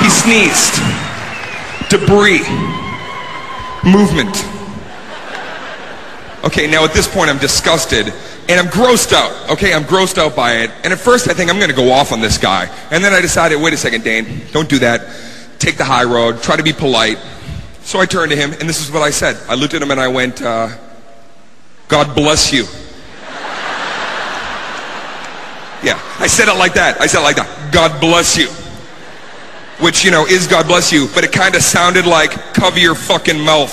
He sneezed. Debris. Movement. Okay, now at this point I'm disgusted and I'm grossed out. Okay, I'm grossed out by it. And at first I think I'm gonna go off on this guy. And then I decided, wait a second, Dane, don't do that. Take the high road, try to be polite. So I turned to him and this is what I said. I looked at him and I went, God bless you. Yeah, I said it like that. I said it like that. God bless you. Which, you know, is God bless you, but it kind of sounded like cover your fucking mouth.